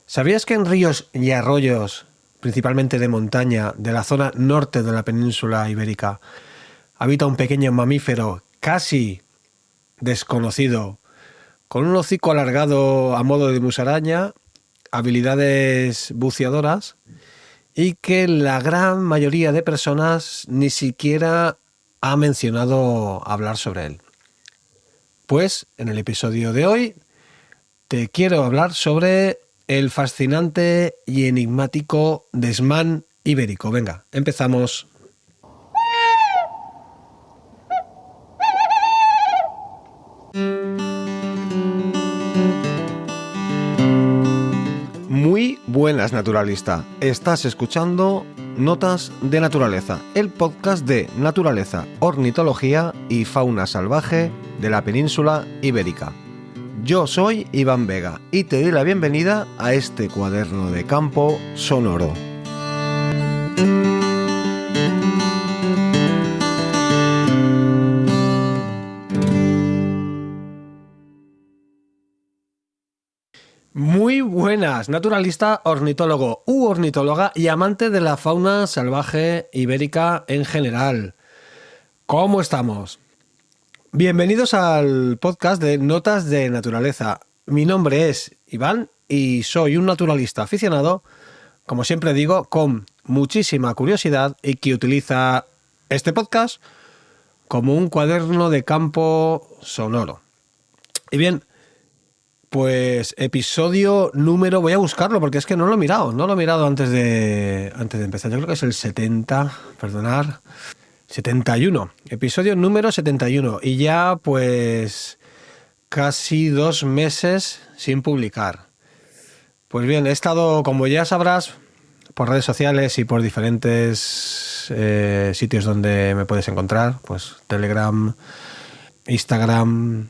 ¿Sabías que en ríos y arroyos, principalmente de montaña, de la zona norte de la península ibérica, habita un pequeño mamífero casi desconocido, con un hocico alargado a modo de musaraña, habilidades buceadoras y que la gran mayoría de personas ni siquiera ha mencionado hablar sobre él? Pues en el episodio de hoy te quiero hablar sobre el fascinante y enigmático desmán ibérico. Venga, empezamos. Muy buenas, naturalista. Estás escuchando Notas de Naturaleza, el podcast de naturaleza, ornitología y fauna salvaje de la península ibérica. Yo soy Iván Vega y te doy la bienvenida a este cuaderno de campo sonoro. Muy buenas, naturalista, ornitólogo u ornitóloga y amante de la fauna salvaje ibérica en general. ¿Cómo estamos? Bienvenidos al podcast de Notas de Naturaleza. Mi nombre es Iván y soy un naturalista aficionado, como siempre digo, con muchísima curiosidad y que utiliza este podcast como un cuaderno de campo sonoro. Y bien, pues episodio número... Voy a buscarlo porque es que no lo he mirado antes de empezar. Yo creo que es el 71, episodio número 71 y ya pues casi 2 meses sin publicar. Pues bien, he estado, como ya sabrás, por redes sociales y por diferentes sitios donde me puedes encontrar, pues Telegram, Instagram,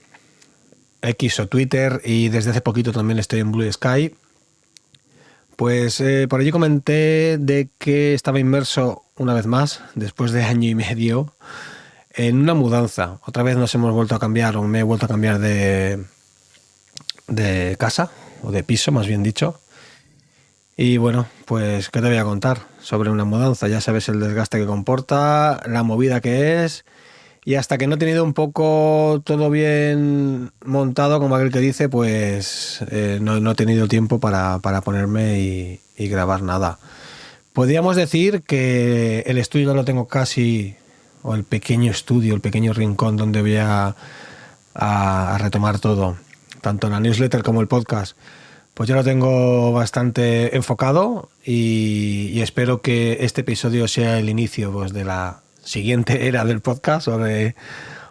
X o Twitter, y desde hace poquito también estoy en Blue Sky. Pues por allí comenté de que estaba inmerso una vez más, después de año y medio, en una mudanza. Otra vez nos hemos vuelto a cambiar, o me he vuelto a cambiar de casa, o de piso más bien dicho. Y bueno, pues ¿qué te voy a contar sobre una mudanza? Ya sabes el desgaste que comporta, la movida que es, y hasta que no he tenido un poco todo bien montado, como aquel que dice, pues no he tenido tiempo para ponerme y grabar nada. Podríamos decir que el estudio lo tengo casi, o el pequeño estudio, el pequeño rincón donde voy a retomar todo, tanto la newsletter como el podcast, pues ya lo tengo bastante enfocado y espero que este episodio sea el inicio pues, de la siguiente era del podcast o de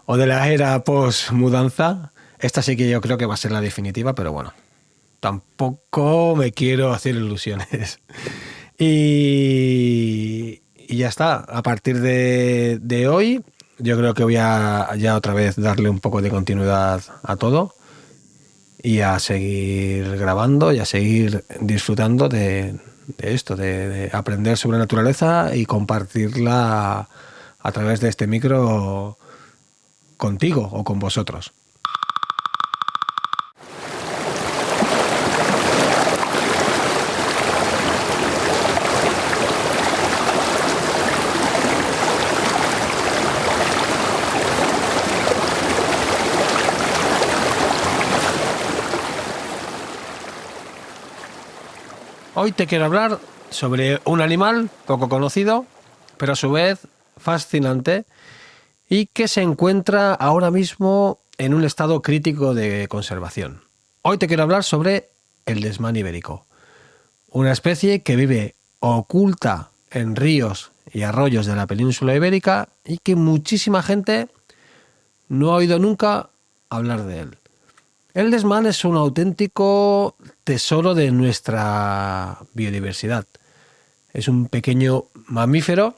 la era post-mudanza. Esta sí que yo creo que va a ser la definitiva, pero bueno, tampoco me quiero hacer ilusiones. Y ya está. A partir de hoy, yo creo que voy a ya otra vez darle un poco de continuidad a todo y a seguir grabando y a seguir disfrutando de esto, de aprender sobre naturaleza y compartirla a través de este micro contigo o con vosotros. Hoy te quiero hablar sobre un animal poco conocido, pero a su vez fascinante, y que se encuentra ahora mismo en un estado crítico de conservación. Hoy te quiero hablar sobre el desmán ibérico, una especie que vive oculta en ríos y arroyos de la península ibérica y que muchísima gente no ha oído nunca hablar de él. El desmán es un auténtico tesoro de nuestra biodiversidad. Es un pequeño mamífero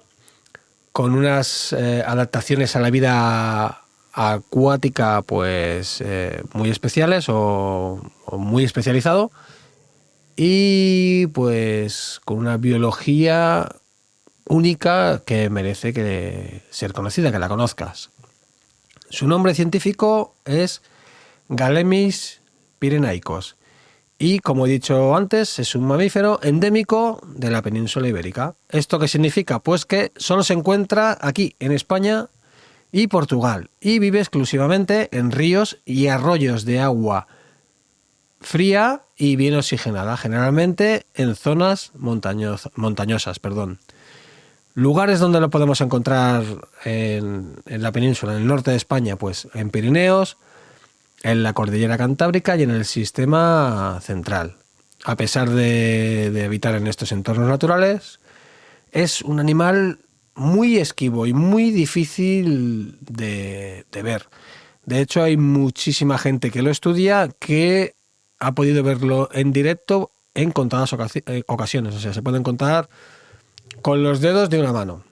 con unas adaptaciones a la vida acuática pues muy especiales o muy especializado, y pues con una biología única que merece ser conocida, que la conozcas. Su nombre científico es Galemis pyrenaicos y, como he dicho antes, es un mamífero endémico de la península ibérica. ¿Esto qué significa? Pues que solo se encuentra aquí, en España y Portugal, y vive exclusivamente en ríos y arroyos de agua fría y bien oxigenada, generalmente en zonas montañosas. Lugares donde lo podemos encontrar en la península, en el norte de España, pues en Pirineos, en la cordillera Cantábrica y en el sistema central. A pesar de habitar en estos entornos naturales, es un animal muy esquivo y muy difícil de ver. De hecho, hay muchísima gente que lo estudia que ha podido verlo en directo en contadas ocasiones. O sea, se pueden contar con los dedos de una mano.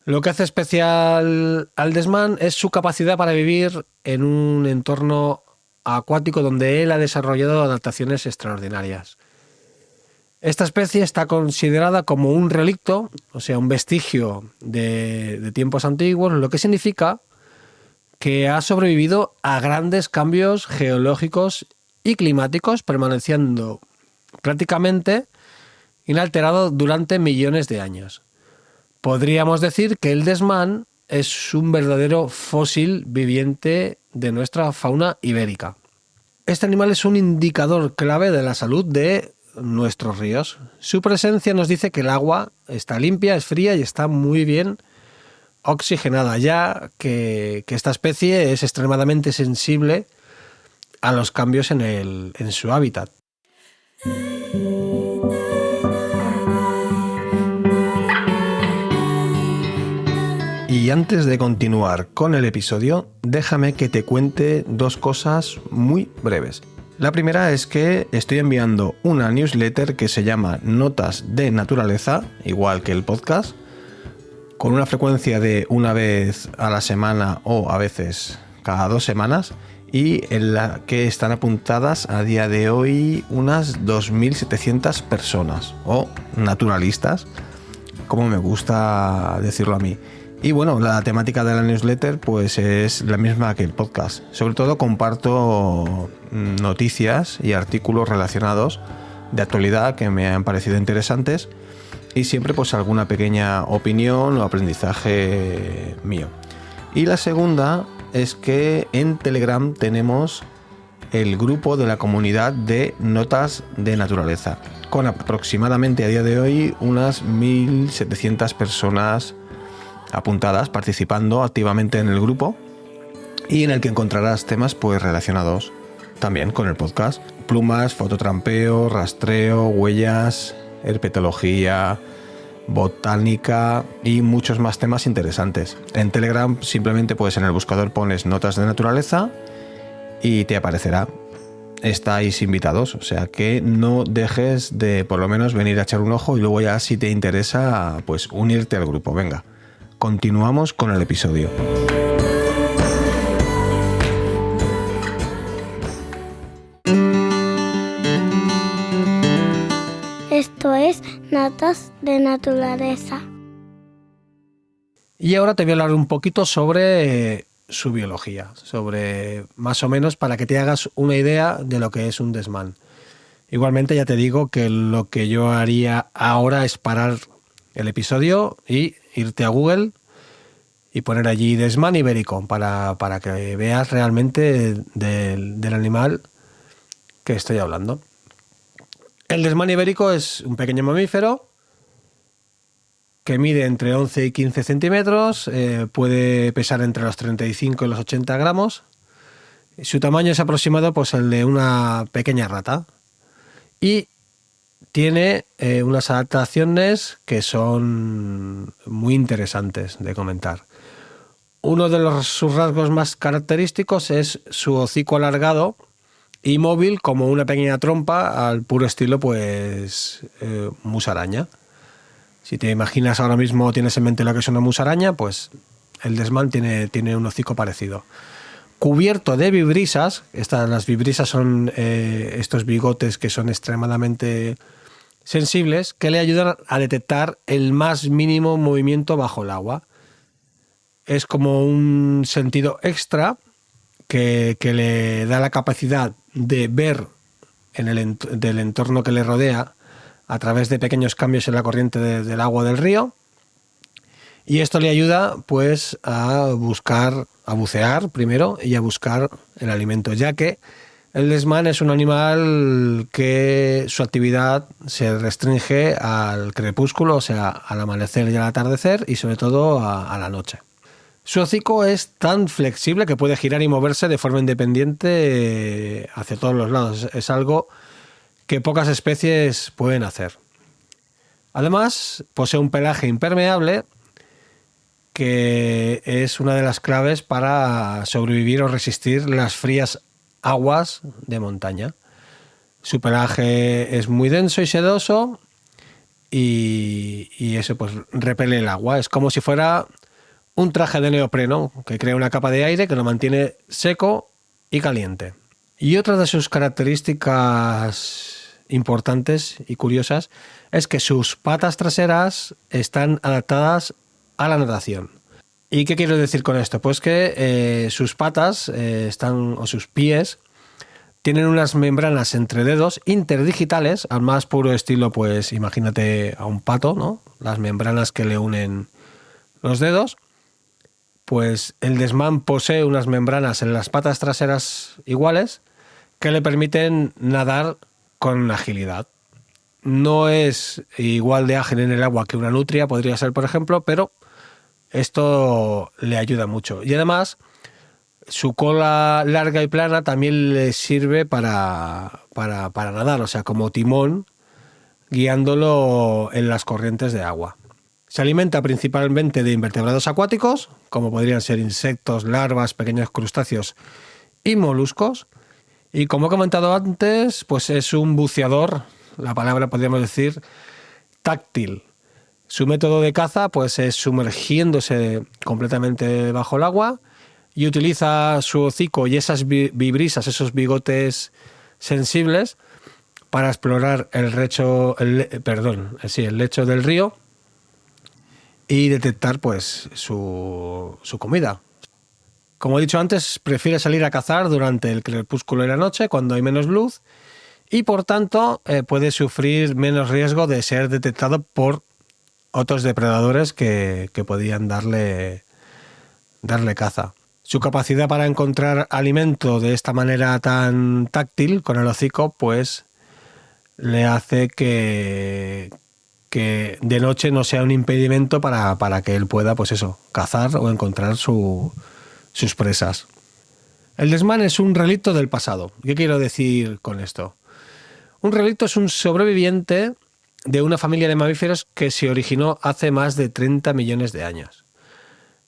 Lo que hace especial al desmán es su capacidad para vivir en un entorno acuático donde él ha desarrollado adaptaciones extraordinarias. Esta especie está considerada como un relicto, o sea, un vestigio de tiempos antiguos, lo que significa que ha sobrevivido a grandes cambios geológicos y climáticos, permaneciendo prácticamente inalterado durante millones de años. Podríamos decir que el desmán es un verdadero fósil viviente de nuestra fauna ibérica. Este animal es un indicador clave de la salud de nuestros ríos. Su presencia nos dice que el agua está limpia, es fría y está muy bien oxigenada, ya que esta especie es extremadamente sensible a los cambios en su hábitat. Y antes de continuar con el episodio, déjame que te cuente dos cosas muy breves. La primera es que estoy enviando una newsletter que se llama Notas de Naturaleza, igual que el podcast, con una frecuencia de una vez a la semana o a veces cada 2 semanas, y en la que están apuntadas a día de hoy unas 2.700 personas o naturalistas, como me gusta decirlo a mí. Y bueno, la temática de la newsletter pues es la misma que el podcast. Sobre todo comparto noticias y artículos relacionados de actualidad que me han parecido interesantes y siempre pues alguna pequeña opinión o aprendizaje mío. Y la segunda es que en Telegram tenemos el grupo de la comunidad de Notas de Naturaleza, con aproximadamente a día de hoy unas 1.700 personas apuntadas, participando activamente en el grupo, y en el que encontrarás temas pues relacionados también con el podcast: plumas, fototrampeo, rastreo, huellas, herpetología, botánica y muchos más temas interesantes. En Telegram simplemente pues en el buscador pones Notas de Naturaleza y te aparecerá. Estáis invitados, o sea que no dejes de por lo menos venir a echar un ojo y luego ya, si te interesa, pues unirte al grupo. Venga, continuamos con el episodio. Esto es Notas de Naturaleza. Y ahora te voy a hablar un poquito sobre su biología, sobre más o menos para que te hagas una idea de lo que es un desmán. Igualmente ya te digo que lo que yo haría ahora es parar el episodio y irte a Google y poner allí desmán ibérico para que veas realmente del animal que estoy hablando. El desmán ibérico es un pequeño mamífero que mide entre 11 y 15 centímetros, puede pesar entre los 35 y los 80 gramos. Su tamaño es aproximado pues el de una pequeña rata y tiene unas adaptaciones que son muy interesantes de comentar. Uno de sus rasgos más característicos es su hocico alargado y móvil como una pequeña trompa, al puro estilo pues musaraña. Si te imaginas ahora mismo, tienes en mente lo que es una musaraña, pues el desmán tiene un hocico parecido. Cubierto de vibrisas, las vibrisas son estos bigotes que son extremadamente sensibles, que le ayudan a detectar el más mínimo movimiento bajo el agua. Es como un sentido extra que le da la capacidad de ver del entorno que le rodea a través de pequeños cambios en la corriente del agua del río. Y esto le ayuda pues a bucear primero y a buscar el alimento, ya que el desmán es un animal que su actividad se restringe al crepúsculo, o sea, al amanecer y al atardecer, y sobre todo a la noche. Su hocico es tan flexible que puede girar y moverse de forma independiente hacia todos los lados. Es algo que pocas especies pueden hacer. Además, posee un pelaje impermeable que es una de las claves para sobrevivir o resistir las frías aguas de montaña. Su pelaje es muy denso y sedoso y eso pues repele el agua. Es como si fuera un traje de neopreno que crea una capa de aire que lo mantiene seco y caliente. Y otra de sus características importantes y curiosas es que sus patas traseras están adaptadas a la natación. ¿Y qué quiero decir con esto? Pues que sus patas o sus pies tienen unas membranas entre dedos interdigitales, al más puro estilo, pues imagínate a un pato, ¿no? Las membranas que le unen los dedos. Pues el desmán posee unas membranas en las patas traseras iguales que le permiten nadar con agilidad. No es igual de ágil en el agua que una nutria, podría ser, por ejemplo, pero esto le ayuda mucho. Y además, su cola larga y plana también le sirve para nadar, o sea, como timón, guiándolo en las corrientes de agua. Se alimenta principalmente de invertebrados acuáticos, como podrían ser insectos, larvas, pequeños crustáceos y moluscos. Y como he comentado antes, pues es un buceador, la palabra podríamos decir, táctil. Su método de caza pues es sumergiéndose completamente bajo el agua y utiliza su hocico y esas vibrisas, esos bigotes sensibles para explorar el lecho del río y detectar pues su comida. Como he dicho antes, prefiere salir a cazar durante el crepúsculo y la noche, cuando hay menos luz, y por tanto puede sufrir menos riesgo de ser detectado por otros depredadores que podían darle caza. Su capacidad para encontrar alimento de esta manera tan táctil, con el hocico, pues le hace que de noche no sea un impedimento para que él pueda, pues eso, cazar o encontrar sus presas. El desmán es un relicto del pasado. ¿Qué quiero decir con esto? Un relicto es un sobreviviente de una familia de mamíferos que se originó hace más de 30 millones de años.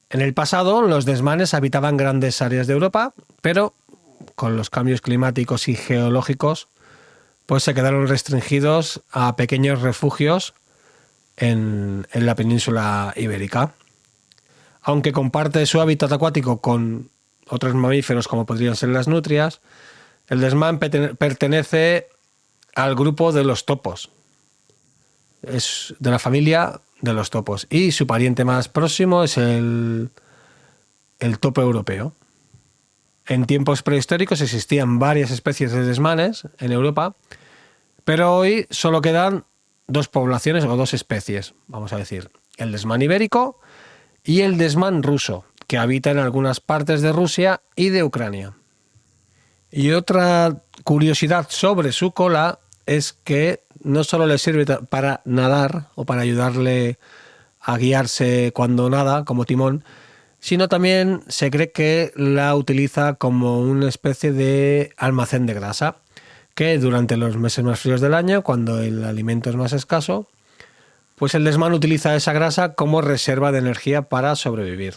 En el pasado, los desmanes habitaban grandes áreas de Europa, pero con los cambios climáticos y geológicos, pues se quedaron restringidos a pequeños refugios en la península ibérica. Aunque comparte su hábitat acuático con otros mamíferos como podrían ser las nutrias, el desmán pertenece al grupo de los topos. Es de la familia de los topos. Y su pariente más próximo es el topo europeo. En tiempos prehistóricos existían varias especies de desmanes en Europa, pero hoy solo quedan dos poblaciones o dos especies, vamos a decir. El desmán ibérico y el desmán ruso, que habita en algunas partes de Rusia y de Ucrania. Y otra curiosidad sobre su cola es que no solo le sirve para nadar o para ayudarle a guiarse cuando nada, como timón, sino también se cree que la utiliza como una especie de almacén de grasa, que durante los meses más fríos del año, cuando el alimento es más escaso, pues el desmán utiliza esa grasa como reserva de energía para sobrevivir.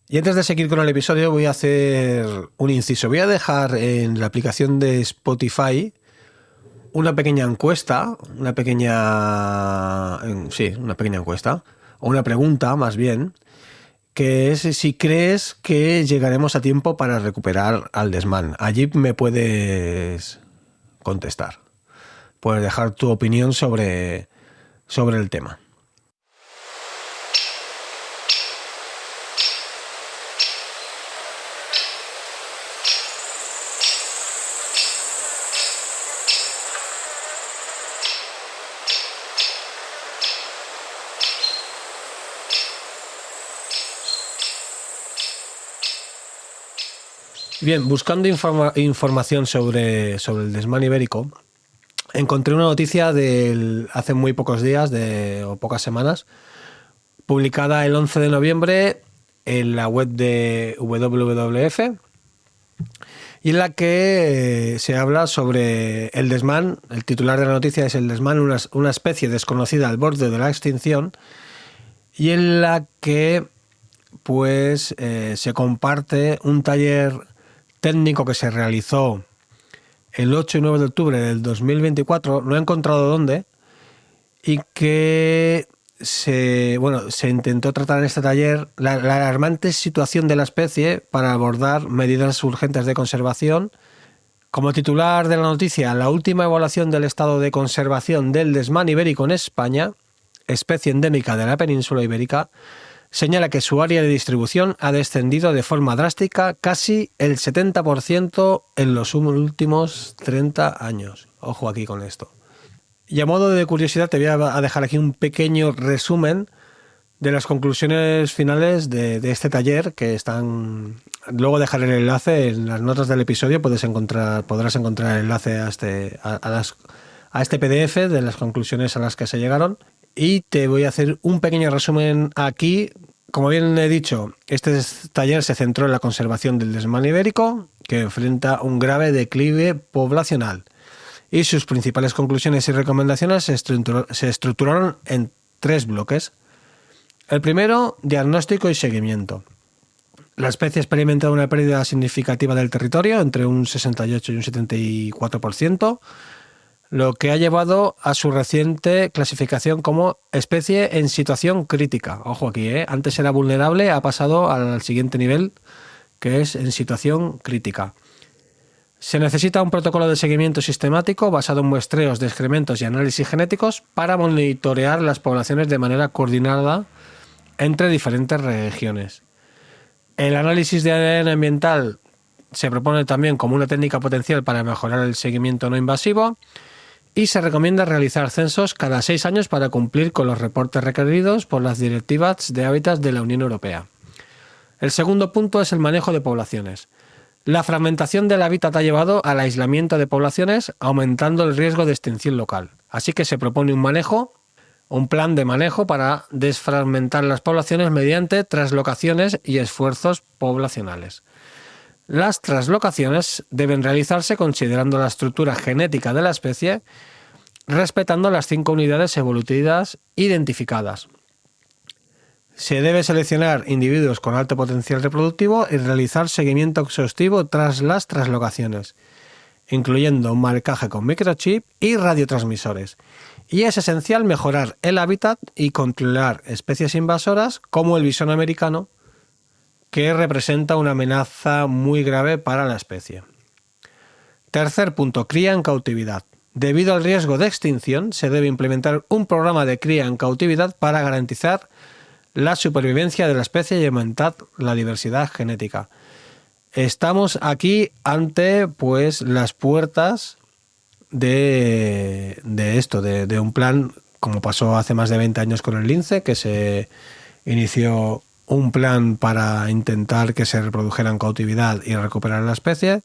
Y antes de seguir con el episodio voy a hacer un inciso. Voy a dejar en la aplicación de Spotify una pequeña encuesta, una pequeña encuesta, o una pregunta más bien, que es si crees que llegaremos a tiempo para recuperar al desmán. Allí me puedes contestar. Puedes dejar tu opinión sobre el tema. Bien, buscando información sobre el desmán ibérico, encontré una noticia hace muy pocos días o pocas semanas, publicada el 11 de noviembre en la web de WWF, y en la que se habla sobre el desmán. El titular de la noticia es: el desmán, una especie desconocida al borde de la extinción, y en la que pues se comparte un taller técnico que se realizó el 8 y 9 de octubre del 2024, no he encontrado dónde, y que se intentó tratar en este taller la alarmante situación de la especie para abordar medidas urgentes de conservación. Como titular de la noticia: la última evaluación del estado de conservación del desmán ibérico en España, especie endémica de la península ibérica, señala que su área de distribución ha descendido de forma drástica, casi el 70% en los últimos 30 años. Ojo aquí con esto. Y a modo de curiosidad te voy a dejar aquí un pequeño resumen de las conclusiones finales de este taller, que están... Luego dejaré el enlace en las notas del episodio, podrás encontrar el enlace a este PDF de las conclusiones a las que se llegaron. Y te voy a hacer un pequeño resumen aquí. Como bien he dicho, este taller se centró en la conservación del desmán ibérico, que enfrenta un grave declive poblacional, y sus principales conclusiones y recomendaciones se estructuraron en 3 bloques. El primero: diagnóstico y seguimiento. La especie experimenta una pérdida significativa del territorio, entre un 68 y un 74%, lo que ha llevado a su reciente clasificación como especie en situación crítica. Ojo aquí, antes era vulnerable, ha pasado al siguiente nivel, que es en situación crítica. Se necesita un protocolo de seguimiento sistemático basado en muestreos de excrementos y análisis genéticos para monitorear las poblaciones de manera coordinada entre diferentes regiones. El análisis de ADN ambiental se propone también como una técnica potencial para mejorar el seguimiento no invasivo, y se recomienda realizar censos cada 6 años para cumplir con los reportes requeridos por las directivas de hábitats de la Unión Europea. El segundo punto es el manejo de poblaciones. La fragmentación del hábitat ha llevado al aislamiento de poblaciones, aumentando el riesgo de extinción local. Así que se propone un plan de manejo para desfragmentar las poblaciones mediante traslocaciones y esfuerzos poblacionales. Las traslocaciones deben realizarse considerando la estructura genética de la especie, respetando las 5 unidades evolutivas identificadas. Se debe seleccionar individuos con alto potencial reproductivo y realizar seguimiento exhaustivo tras las traslocaciones, incluyendo un marcaje con microchip y radiotransmisores. Y es esencial mejorar el hábitat y controlar especies invasoras como el visón americano, que representa una amenaza muy grave para la especie. Tercer punto: cría en cautividad. Debido al riesgo de extinción, se debe implementar un programa de cría en cautividad para garantizar la supervivencia de la especie y aumentar la diversidad genética. Estamos aquí ante las puertas de un plan, como pasó hace más de 20 años con el lince, que se inició un plan para intentar que se reprodujera en cautividad y recuperar la especie.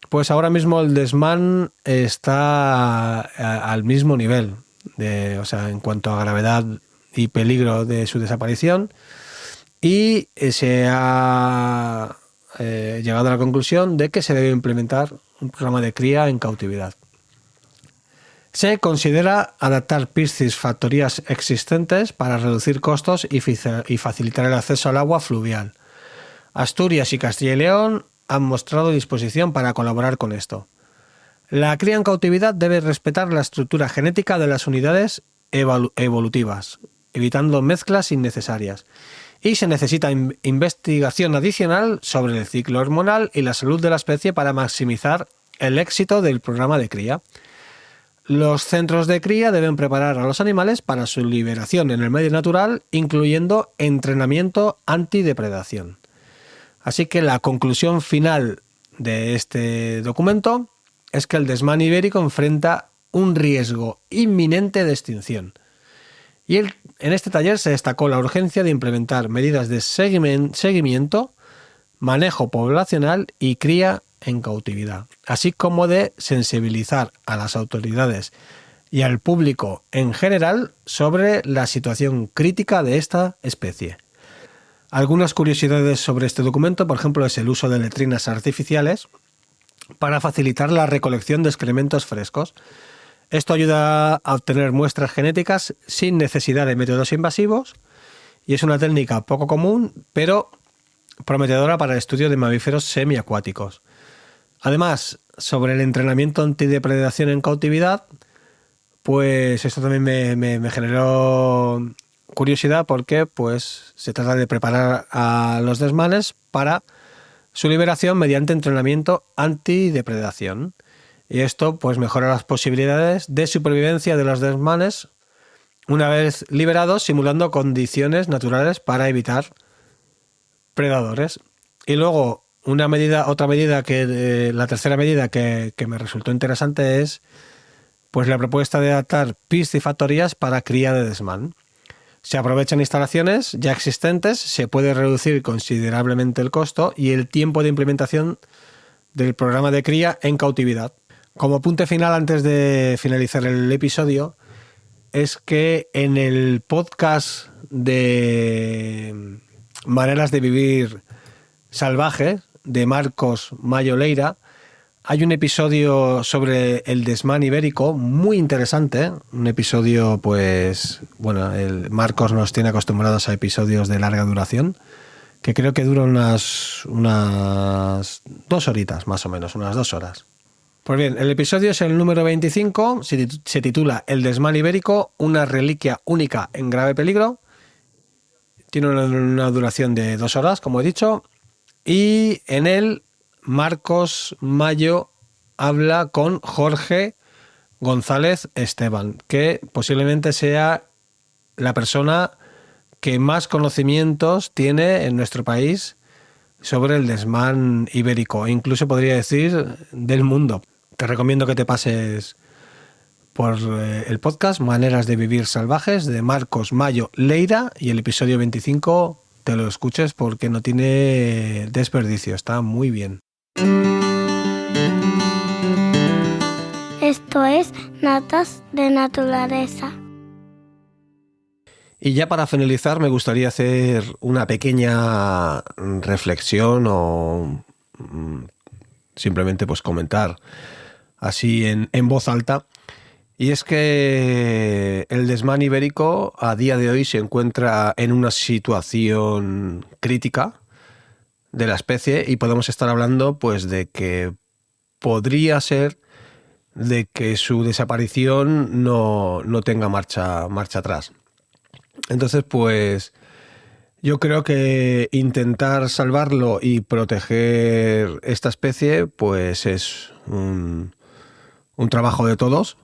Pues ahora mismo el desmán está al mismo nivel, en cuanto a gravedad y peligro de su desaparición, y se ha llegado a la conclusión de que se debe implementar un programa de cría en cautividad. Se considera adaptar piscifactorías existentes para reducir costos y facilitar el acceso al agua fluvial. Asturias y Castilla y León han mostrado disposición para colaborar con esto. La cría en cautividad debe respetar la estructura genética de las unidades evolutivas, evitando mezclas innecesarias. Y se necesita investigación adicional sobre el ciclo hormonal y la salud de la especie para maximizar el éxito del programa de cría. Los centros de cría deben preparar a los animales para su liberación en el medio natural, incluyendo entrenamiento antidepredación. Así que la conclusión final de este documento es que el desmán ibérico enfrenta un riesgo inminente de extinción. Y en este taller se destacó la urgencia de implementar medidas de seguimiento manejo poblacional y cría en cautividad, así como de sensibilizar a las autoridades y al público en general sobre la situación crítica de esta especie. Algunas curiosidades sobre este documento, por ejemplo, es el uso de letrinas artificiales para facilitar la recolección de excrementos frescos. Esto ayuda a obtener muestras genéticas sin necesidad de métodos invasivos y es una técnica poco común, pero prometedora para el estudio de mamíferos semiacuáticos. Además, sobre el entrenamiento antidepredación en cautividad, pues esto también me generó curiosidad porque pues, se trata de preparar a los desmanes para su liberación mediante entrenamiento antidepredación. Y esto pues, mejora las posibilidades de supervivencia de los desmanes una vez liberados, simulando condiciones naturales para evitar predadores. Y luego, la tercera medida que me resultó interesante es pues la propuesta de adaptar piscifactorías para cría de desmán. Se aprovechan instalaciones ya existentes, se puede reducir considerablemente el costo y el tiempo de implementación del programa de cría en cautividad. Como apunte final, antes de finalizar el episodio, es que en el podcast de Maneras de Vivir Salvajes de Marcos Mayo Leira, hay un episodio sobre el desmán ibérico muy interesante, un episodio pues, bueno, el Marcos nos tiene acostumbrados a episodios de larga duración, que creo que duran unas 2 horitas más o menos, unas 2 horas. Pues bien, el episodio es el número 25, se titula El desmán ibérico, una reliquia única en grave peligro, tiene una duración de 2 horas, como he dicho, y en él Marcos Mayo habla con Jorge González Esteban, que posiblemente sea la persona que más conocimientos tiene en nuestro país sobre el desmán ibérico, incluso podría decir del mundo. Te recomiendo que te pases por el podcast Maneras de Vivir Salvajes de Marcos Mayo Leira y el episodio 25 te lo escuches porque no tiene desperdicio, está muy bien. Esto es Natas de Naturaleza. Y ya para finalizar me gustaría hacer una pequeña reflexión o simplemente pues comentar así en voz alta. Y es que el desmán ibérico a día de hoy se encuentra en una situación crítica de la especie y podemos estar hablando pues de que podría ser de que su desaparición no tenga marcha atrás. Entonces, pues yo creo que intentar salvarlo y proteger esta especie pues es un trabajo de todos,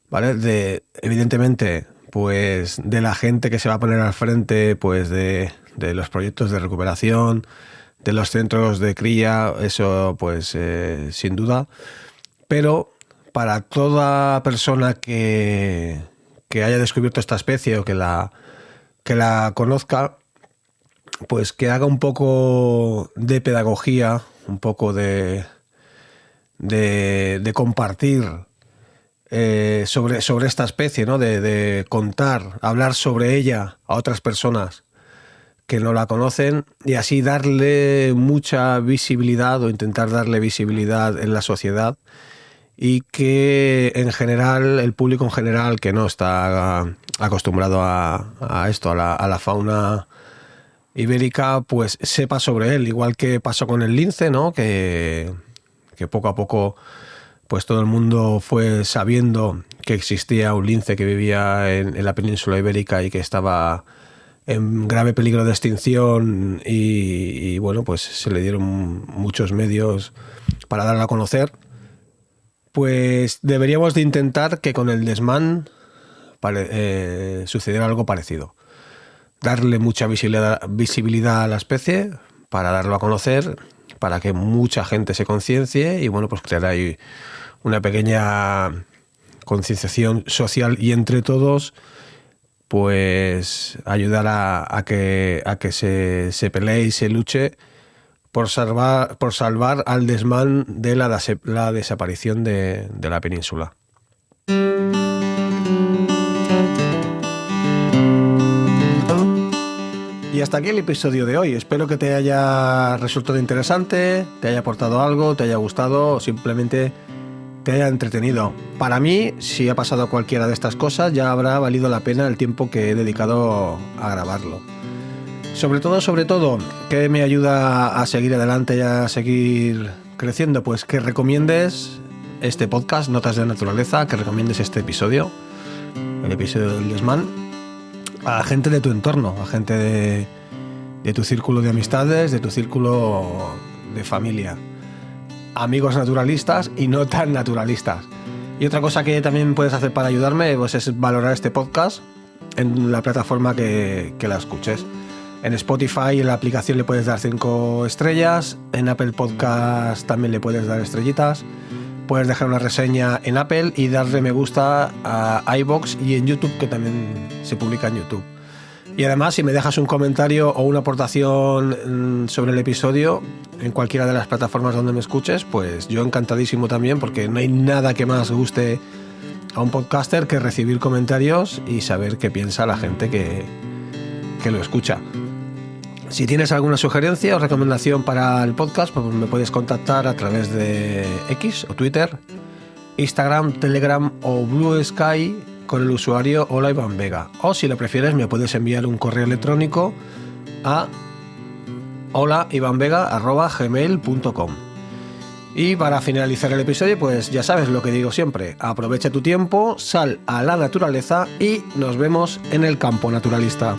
¿vale? Evidentemente, pues de la gente que se va a poner al frente pues de los proyectos de recuperación, de los centros de cría, eso pues sin duda, pero para toda persona que haya descubierto esta especie o que la conozca, pues que haga un poco de pedagogía, un poco de compartir sobre esta especie, ¿no? De contar, hablar sobre ella a otras personas que no la conocen y así darle mucha visibilidad o intentar darle visibilidad en la sociedad y que en general, el público en general que no está acostumbrado a esto, a la fauna ibérica, pues sepa sobre él, igual que pasó con el lince, ¿no? Que poco a poco pues todo el mundo fue sabiendo que existía un lince que vivía en la península ibérica y que estaba en grave peligro de extinción y bueno, pues se le dieron muchos medios para darlo a conocer. Pues deberíamos de intentar que con el desmán sucediera algo parecido. Darle mucha visibilidad a la especie para darlo a conocer, para que mucha gente se conciencie y bueno, pues crear ahí una pequeña concienciación social y entre todos pues ayudar a que se pelee y se luche por salvar al desmán de la desaparición de la península. Y hasta aquí el episodio de hoy. Espero que te haya resultado interesante, te haya aportado algo, te haya gustado o simplemente te haya entretenido. Para mí, si ha pasado cualquiera de estas cosas, ya habrá valido la pena el tiempo que he dedicado a grabarlo. Sobre todo, ¿qué me ayuda a seguir adelante y a seguir creciendo? Pues que recomiendes este podcast, Notas de Naturaleza, que recomiendes este episodio, el episodio del desmán, a gente de tu entorno, a gente de tu círculo de amistades, de tu círculo de familia. Amigos naturalistas y no tan naturalistas. Y otra cosa que también puedes hacer para ayudarme pues es valorar este podcast en la plataforma que la escuches. En Spotify, en la aplicación le puedes dar 5 estrellas, en Apple Podcast también le puedes dar estrellitas, puedes dejar una reseña en Apple y darle me gusta a iVoox y en YouTube, que también se publica en YouTube. Y además, si me dejas un comentario o una aportación sobre el episodio en cualquiera de las plataformas donde me escuches, pues yo encantadísimo también, porque no hay nada que más guste a un podcaster que recibir comentarios y saber qué piensa la gente que lo escucha. Si tienes alguna sugerencia o recomendación para el podcast, pues me puedes contactar a través de X o Twitter, Instagram, Telegram o Blue Sky con el usuario Hola Iván Vega. O si lo prefieres, me puedes enviar un correo electrónico a holaivanvega@gmail.com. Y para finalizar el episodio, pues ya sabes lo que digo siempre: aprovecha tu tiempo, sal a la naturaleza y nos vemos en el campo naturalista.